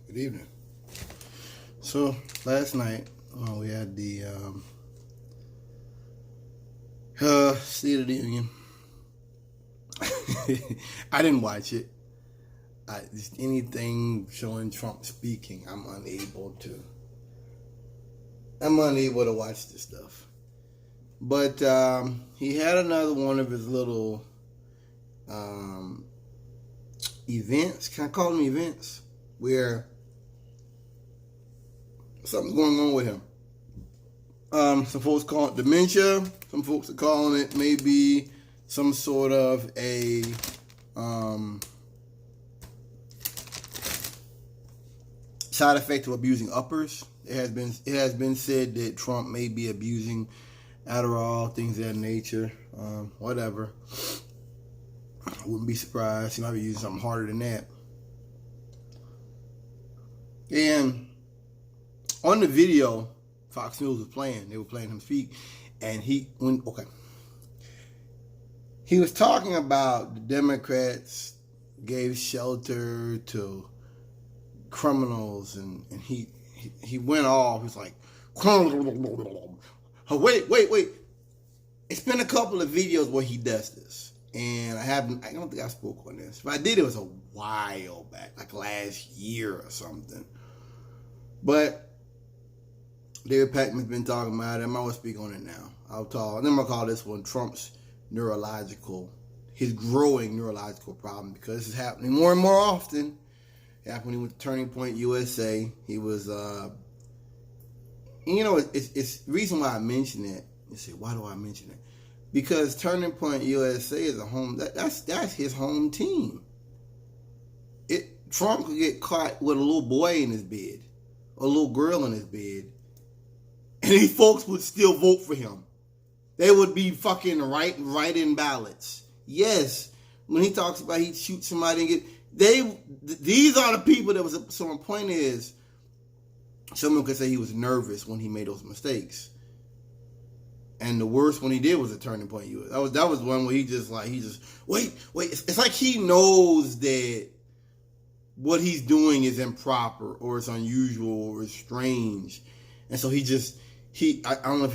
Good evening. So last night we had the State of the Union. I didn't watch it. Just anything showing Trump speaking, I'm unable to. I'm unable to watch this stuff. But he had another one of his little events. Can I call them events? Where something's going on with him. Some folks call it dementia. Some folks are calling it maybe some sort of a side effect of abusing uppers. It has been said that Trump may be abusing Adderall, things of that nature. Whatever. I wouldn't be surprised. He might be using something harder than that. And on the video, Fox News was playing. They were playing him speak, and he was talking about the Democrats gave shelter to criminals, and he went off. He's like, oh, wait. It's been a couple of videos where he does this, and I don't think I spoke on this. If I did, it was a while back, like last year or something. But David Pakman's been talking about it. I'm going to speak on it now. I'm going to call this one Trump's his growing neurological problem, because this is happening more and more often. It happened when he went to Turning Point USA. He was, it's the reason why I mention it. You say, why do I mention it? Because Turning Point USA is a home, that's his home team. Trump could get caught with a little boy in his bed, a little girl in his bed, and these folks would still vote for him. They would be fucking writing ballots. Yes, when he talks about he'd shoot somebody and these are the people that was. So my point is, someone could say he was nervous when he made those mistakes, and the worst one he did was a Turning Point US. That was one where he just wait. It's like he knows that what he's doing is improper or it's unusual or it's strange, and so I don't know if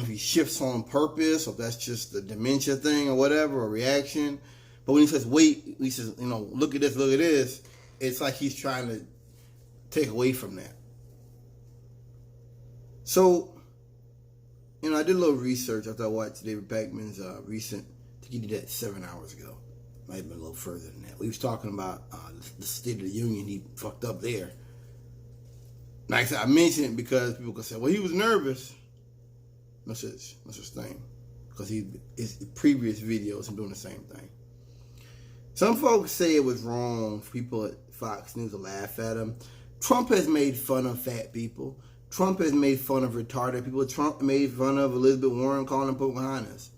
he shifts on purpose or if that's just the dementia thing or whatever, or reaction. But when he says wait, he says, look at this. It's like he's trying to take away from that. So, I did a little research after I watched David Pakman's recent. I think he did that 7 hours ago. Might have been a little further than that. We was talking about the State of the Union. He fucked up there. Like I said, I mentioned it because people could say, well, he was nervous. No such thing. Because his previous videos, him doing the same thing. Some folks say it was wrong for people at Fox News to laugh at him. Trump has made fun of fat people. Trump has made fun of retarded people. Trump made fun of Elizabeth Warren, calling them Pocahontas.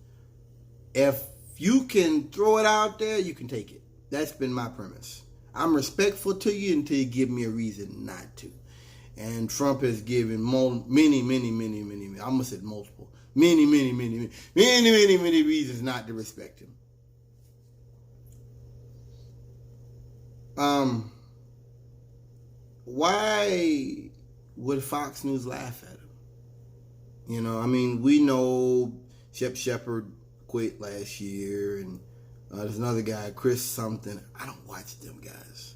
If you can throw it out there, you can take it. That's been my premise. I'm respectful to you until you give me a reason not to. And Trump has given many, I almost said multiple, many reasons not to respect him. Why would Fox News laugh at him? We know Shep Shepard quit last year, and there's another guy, Chris something. I don't watch them guys.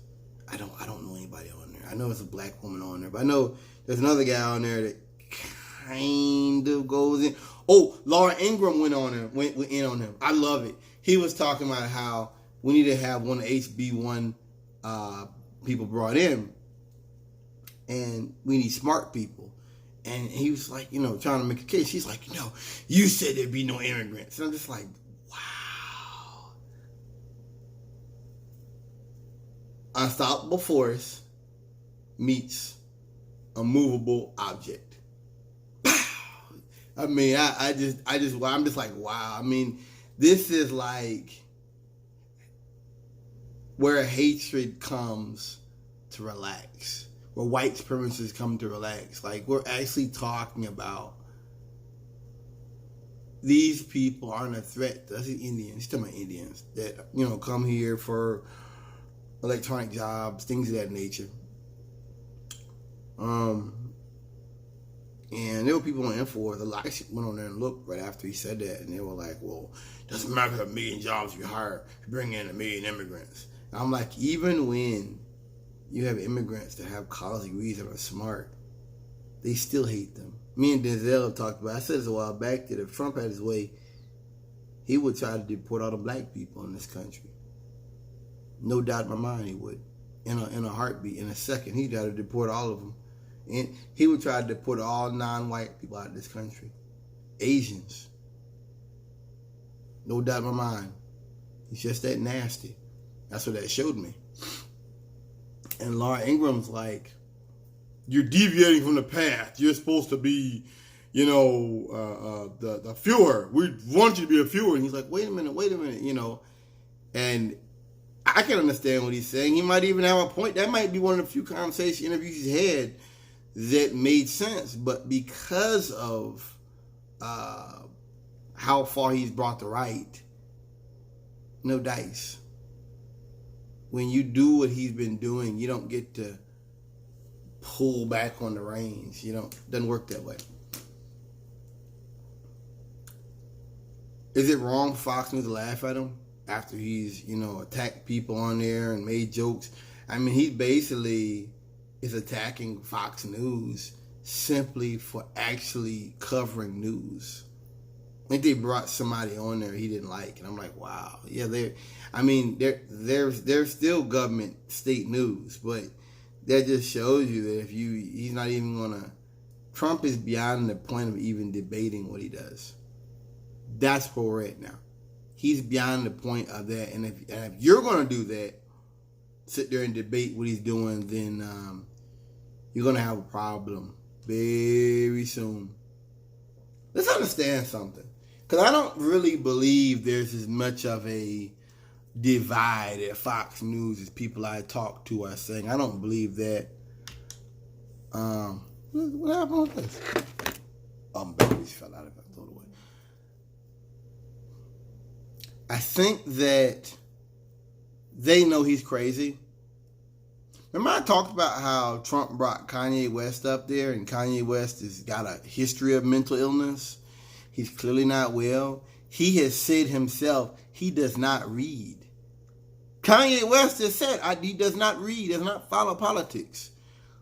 I don't know anybody on there. I know there's a black woman on there, but I know there's another guy on there that kind of goes in. Oh, Laura Ingraham went in on him. I love it. He was talking about how we need to have one of HB1 people brought in, and we need smart people. And he was like, trying to make a case. He's like, you said there'd be no immigrants. And I'm just like, wow. Unstoppable force meets a movable object. I'm just like, wow. This is like where hatred comes to relax, where white supremacists come to relax. Like, we're actually talking about these people aren't a threat. That's the Indians. He's talking about Indians that, come here for electronic jobs, things of that nature. And there were people on InfoWars. A lot of shit went on there and looked right after he said that, and they were like, "Well, doesn't matter if a million jobs you hire, you bring in a million immigrants." And I'm like, even when you have immigrants that have college degrees that are smart, they still hate them. Me and Denzel have talked about. I said this a while back that if Trump had his way, he would try to deport all the black people in this country. No doubt in my mind, he would. In a heartbeat, in a second, he'd try to deport all of them. And he would try to deport all non-white people out of this country. Asians. No doubt in my mind. He's just that nasty. That's what that showed me. And Laura Ingram's like, you're deviating from the path. You're supposed to be, the Fuhrer. We want you to be a Fuhrer. And he's like, wait a minute, And I can understand what he's saying. He might even have a point. That might be one of the few conversation interviews he's had that made sense. But because of how far he's brought the right, no dice. When you do what he's been doing, you don't get to pull back on the reins. Doesn't work that way. Is it wrong for Fox News to laugh at him after he's, attacked people on there and made jokes? I mean, he basically is attacking Fox News simply for actually covering news. I think they brought somebody on there he didn't like, and I'm like, wow, yeah, they're still government state news, but that just shows you that he's not even gonna. Trump is beyond the point of even debating what he does. That's where we're at now. He's beyond the point of that, and if you're gonna do that, sit there and debate what he's doing, then you're gonna have a problem very soon. Let's understand something. Because I don't really believe there's as much of a divide at Fox News as people I talk to are saying. I don't believe that. What happened with this? Batteries fell out of it. I threw it away. I think that they know he's crazy. Remember I talked about how Trump brought Kanye West up there, and Kanye West has got a history of mental illness. He's clearly not well. He has said himself he does not read. Kanye West has said he does not read, does not follow politics.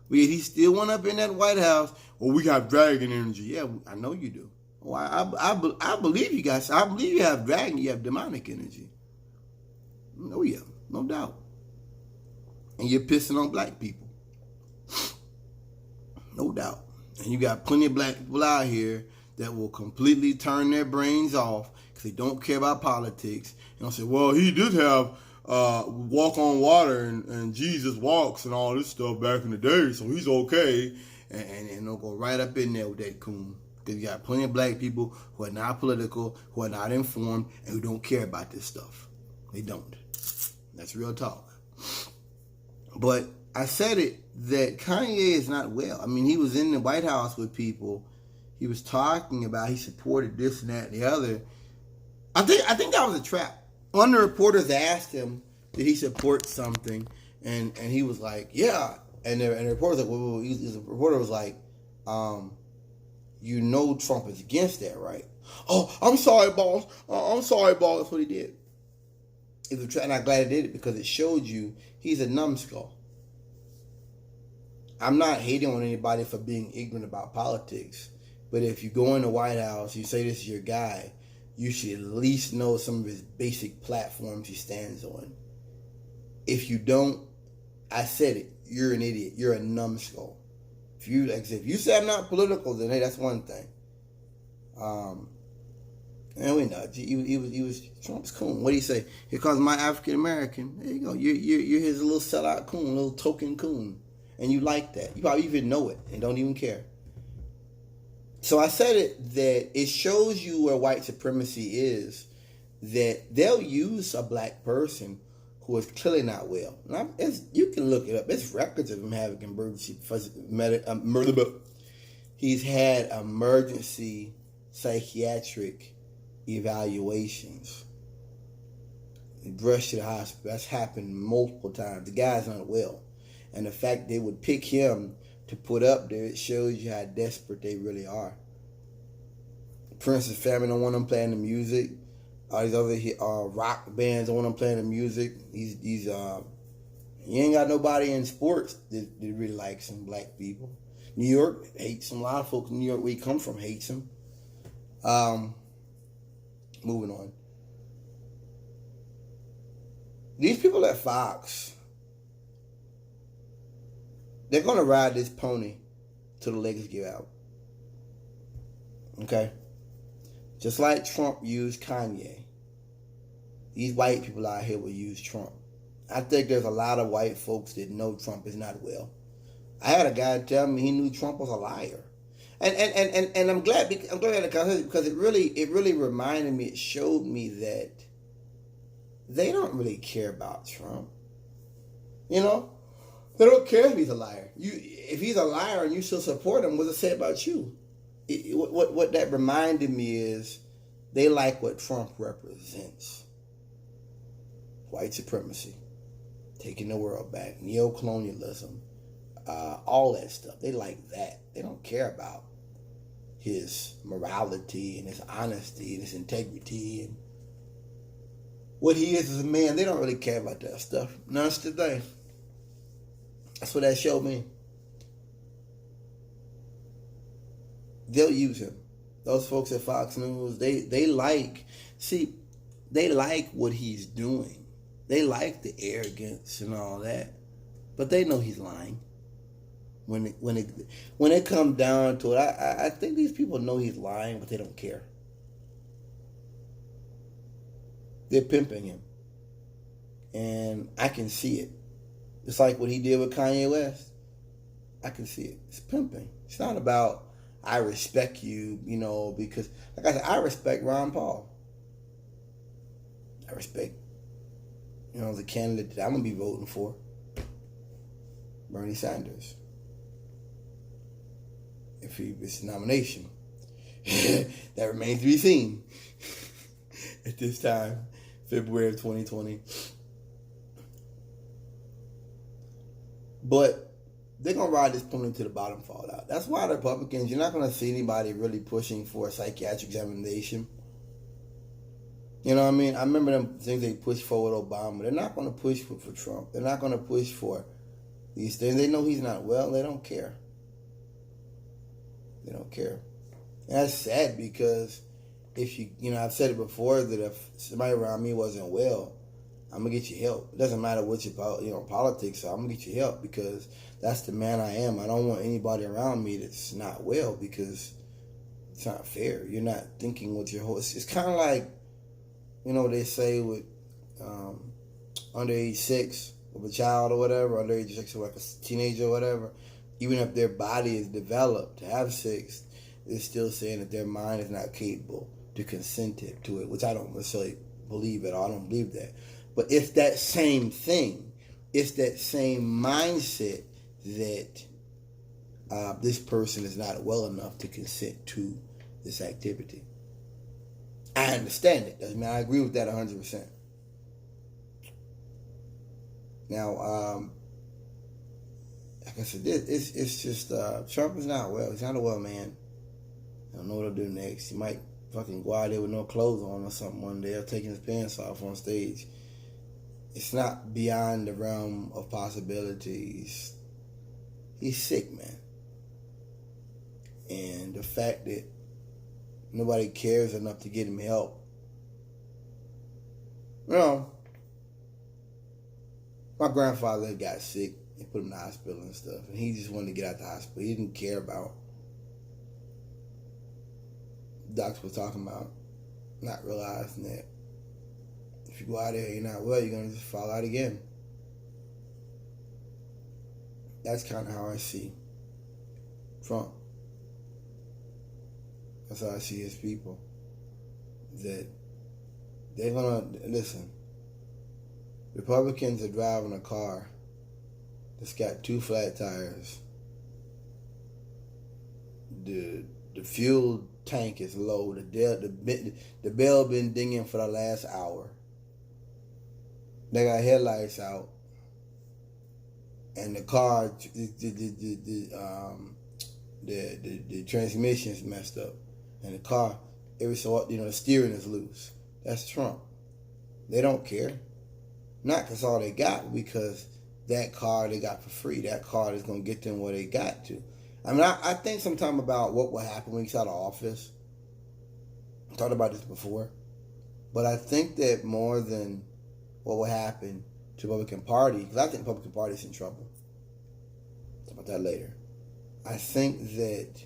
But yet he still went up in that White House. Well, we got dragon energy. Yeah, I know you do. Well, I believe you guys. I believe you have dragon. You have demonic energy. Oh yeah, no doubt. And you're pissing on black people. No doubt. And you got plenty of black people out here that will completely turn their brains off because they don't care about politics. And they'll say, well, he did have walk on water and Jesus walks and all this stuff back in the day, so he's okay. And they'll go right up in there with that coon. Because you got plenty of black people who are not political, who are not informed, and who don't care about this stuff. They don't. That's real talk. But I said it that Kanye is not well. I mean, he was in the White House with people. He was talking about he supported this and that and the other. I think that was a trap. One of the reporters asked him, did he support something? And he was like, yeah. And the reporter was like, well, the reporter was like, Trump is against that, right? Oh, I'm sorry, boss. I'm sorry, boss. That's what he did. It was a trap, and I'm glad he did it because it showed you he's a numbskull. I'm not hating on anybody for being ignorant about politics. But if you go in the White House, you say this is your guy, you should at least know some of his basic platforms he stands on. If you don't, I said it, you're an idiot. You're a numbskull. If you say I'm not political, then hey, that's one thing. And we know he was Trump's coon. What do you say? Here comes my African American. There you go. You're his little sellout coon, little token coon, and you like that. You probably even know it and don't even care. So I said it that it shows you where white supremacy is, that they'll use a black person who is clearly not well. Now, you can look it up. There's records of him having emergency. He's had emergency psychiatric evaluations. He rushed to the hospital. That's happened multiple times. The guy's not well. And the fact they would pick him to put up there, it shows you how desperate they really are. Prince's family don't want him playing the music. All these other rock bands don't want him playing the music. You ain't got nobody in sports that really likes him, black people. New York hates him. A lot of folks in New York where he come from hates him. Moving on. These people at Fox, they're going to ride this pony till the legs give out. Okay? Just like Trump used Kanye. These white people out here will use Trump. I think there's a lot of white folks that know Trump is not well. I had a guy tell me he knew Trump was a liar. And I'm glad because it really reminded me, it showed me that they don't really care about Trump. You know? They don't care if he's a liar. If he's a liar and you still support him, what's it say about you? What that reminded me is they like what Trump represents. White supremacy, taking the world back, neocolonialism, all that stuff. They like that. They don't care about his morality and his honesty and his integrity and what he is as a man. They don't really care about that stuff. None today. That's what that showed me. They'll use him. Those folks at Fox News, they like what he's doing. They like the arrogance and all that, but they know he's lying. When it comes down to it, I think these people know he's lying, but they don't care. They're pimping him, and I can see it. It's like what he did with Kanye West. I can see it. It's pimping. It's not about I respect you, because like I said, I respect Ron Paul. I respect, the candidate that I'm going to be voting for, Bernie Sanders. If he gets a nomination. That remains to be seen at this time, February of 2020. But they're going to ride this pony to the bottom fall out. That's why the Republicans, you're not going to see anybody really pushing for a psychiatric examination. You know what I mean? I remember them things they pushed for with Obama. They're not going to push for Trump. They're not going to push for these things. They know he's not well. They don't care. They don't care. And that's sad because if I've said it before that if somebody around me wasn't well, I'm going to get you help. It doesn't matter what your politics are. I'm going to get you help because that's the man I am. I don't want anybody around me that's not well because it's not fair. You're not thinking with your whole... It's kind of like, they say with under age 6 of a child or whatever, under age 6 of like a teenager or whatever, even if their body is developed to have sex, they're still saying that their mind is not capable to consent to it, which I don't necessarily believe at all. I don't believe that. But it's that same thing. It's that same mindset that this person is not well enough to consent to this activity. I understand it. Doesn't mean I agree with that 100%. Now, like I said, it's just Trump is not well. He's not a well man. I don't know what he'll do next. He might fucking go out there with no clothes on or something one day, or taking his pants off on stage. It's not beyond the realm of possibilities. He's sick, man. And the fact that nobody cares enough to get him help. My grandfather got sick. They put him in the hospital and stuff. And he just wanted to get out the hospital. He didn't care about the doctor was talking about, not realizing that if you go out there and you're not well, you're going to just fall out again. That's kind of how I see Trump. That's how I see his people. That they're going to, listen, Republicans are driving a car that's got 2 flat tires. The fuel tank is low. The bell been dinging for the last hour. They got headlights out. and the car, the transmission is messed up, and the car, every so often, the steering is loose. That's Trump. They don't care. Not because all they got, because that car they got for free. That car is going to get them where they got to. I mean, I think sometime about what will happen when he's out of office. I talked about this before. But I think that more than what will happen to the Republican Party, because I think the Republican Party is in trouble. Talk about that later. I think that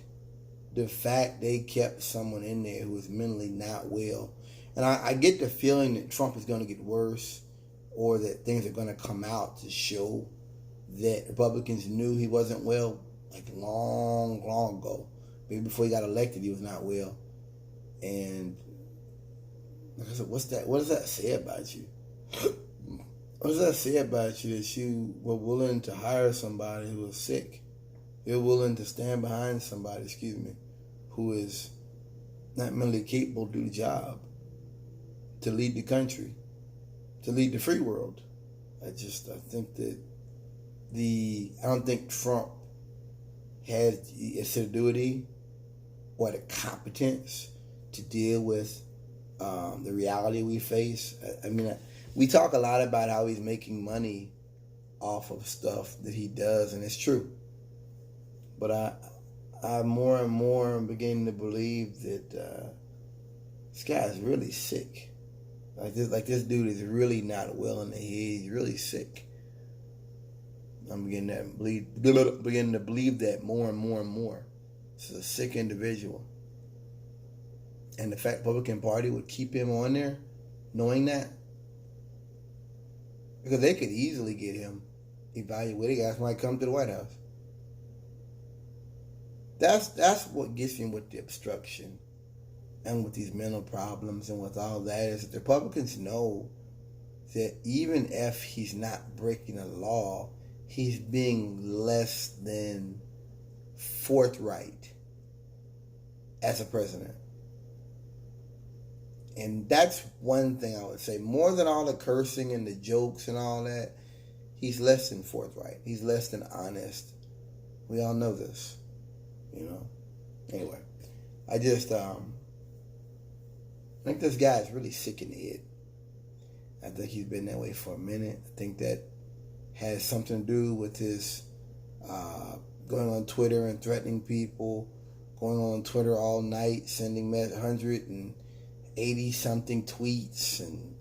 the fact they kept someone in there who is mentally not well, and I get the feeling that Trump is going to get worse, or that things are going to come out to show that Republicans knew he wasn't well, like long ago. Maybe before he got elected, he was not well. And like I said, what does that say about you? What does that say about you that you were willing to hire somebody who was sick? You're willing to stand behind somebody, who is not mentally capable to do the job, to lead the country, to lead the free world. I think that I don't think Trump has the assiduity or the competence to deal with the reality we face. I mean, we talk a lot about how he's making money off of stuff that he does, and it's true. But I more and more am beginning to believe that this guy is really sick. Like this dude is really not well in the head. He's really sick. I'm beginning to believe that more and more and more. This is a sick individual. And the fact the Republican Party would keep him on there, knowing that, because they could easily get him evaluated. Guys might come to the White House. That's what gets me with the obstruction and with these mental problems and with all that, is that the Republicans know that even if he's not breaking a law, he's being less than forthright as a president. And that's one thing I would say. More than all the cursing and the jokes and all that, he's less than forthright. He's less than honest. We all know this. Anyway, I think this guy is really sick in the head. I think he's been that way for a minute. I think that has something to do with his going on Twitter and threatening people, going on Twitter all night, sending 180-something tweets. And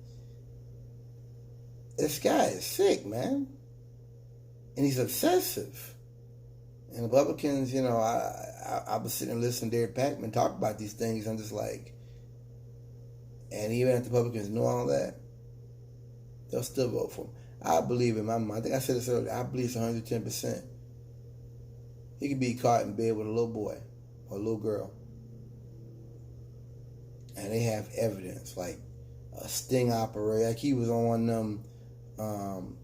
this guy is sick, man. And he's obsessive. And Republicans, I was sitting and listening to Derek Packman talk about these things. I'm just like, and even if the Republicans know all that, they'll still vote for him. I believe in my mind. I think I said this earlier. I believe it's 110%. He could be caught in bed with a little boy or a little girl, and they have evidence, like a sting operation. Like he was on one of them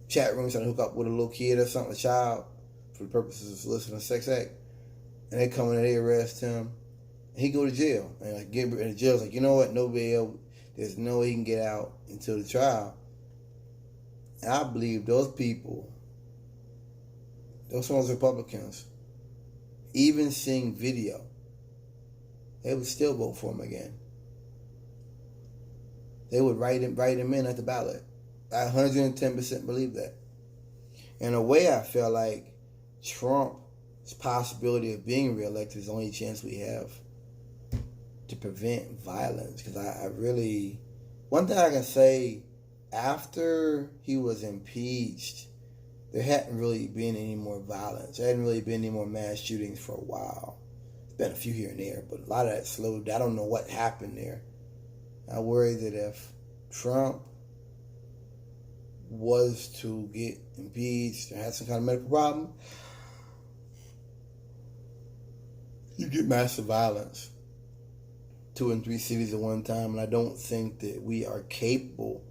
chat rooms trying to hook up with a little kid or something, a child, for the purposes of soliciting a sex act, and they come in and they arrest him, and he go to jail. And the jail's like, you know what? No bail. There's no way he can get out until the trial. And I believe those people, those Republicans, even seeing video, they would still vote for him again. They would write him in at the ballot. I 110% believe that. In a way, I feel like Trump's possibility of being reelected is the only chance we have to prevent violence. Because I really, one thing I can say, after he was impeached, there hadn't really been any more violence. There hadn't really been any more mass shootings for a while. There's been a few here and there, but a lot of that slowed. I don't know what happened there. I worry that if Trump was to get impeached or had some kind of medical problem, you get massive violence 2 and 3 cities at one time, and I don't think that we are capable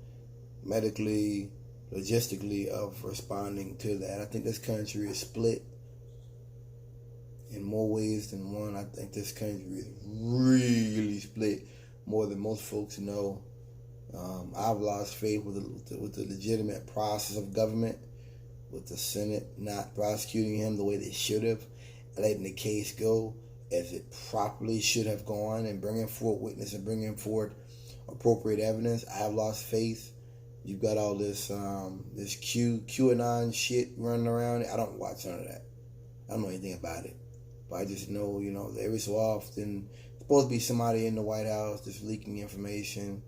medically, logistically, of responding to that. I think this country is split in more ways than one. I think this country is really split more than most folks know. I've lost faith with the legitimate process of government, with the Senate not prosecuting him the way they should have, letting the case go as it properly should have gone, and bringing forward witness and bringing forward appropriate evidence. I have lost faith. You've got all this this QAnon shit running around. I don't watch none of that. I don't know anything about it. But I just know, every so often, there's supposed to be somebody in the White House that's leaking information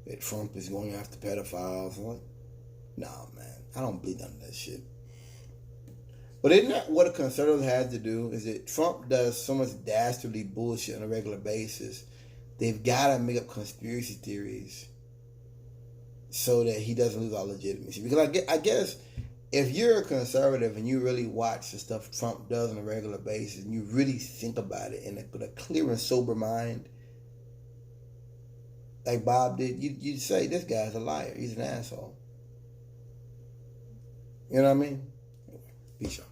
that Trump is going after pedophiles. I'm like, nah, man, I don't believe none of that shit. But isn't that what a conservative has to do? Is that Trump does so much dastardly bullshit on a regular basis, they've got to make up conspiracy theories so that he doesn't lose all legitimacy. Because I guess if you're a conservative and you really watch the stuff Trump does on a regular basis and you really think about it with a clear and sober mind, like Bob did, you'd say this guy's a liar. He's an asshole. You know what I mean? Peace out.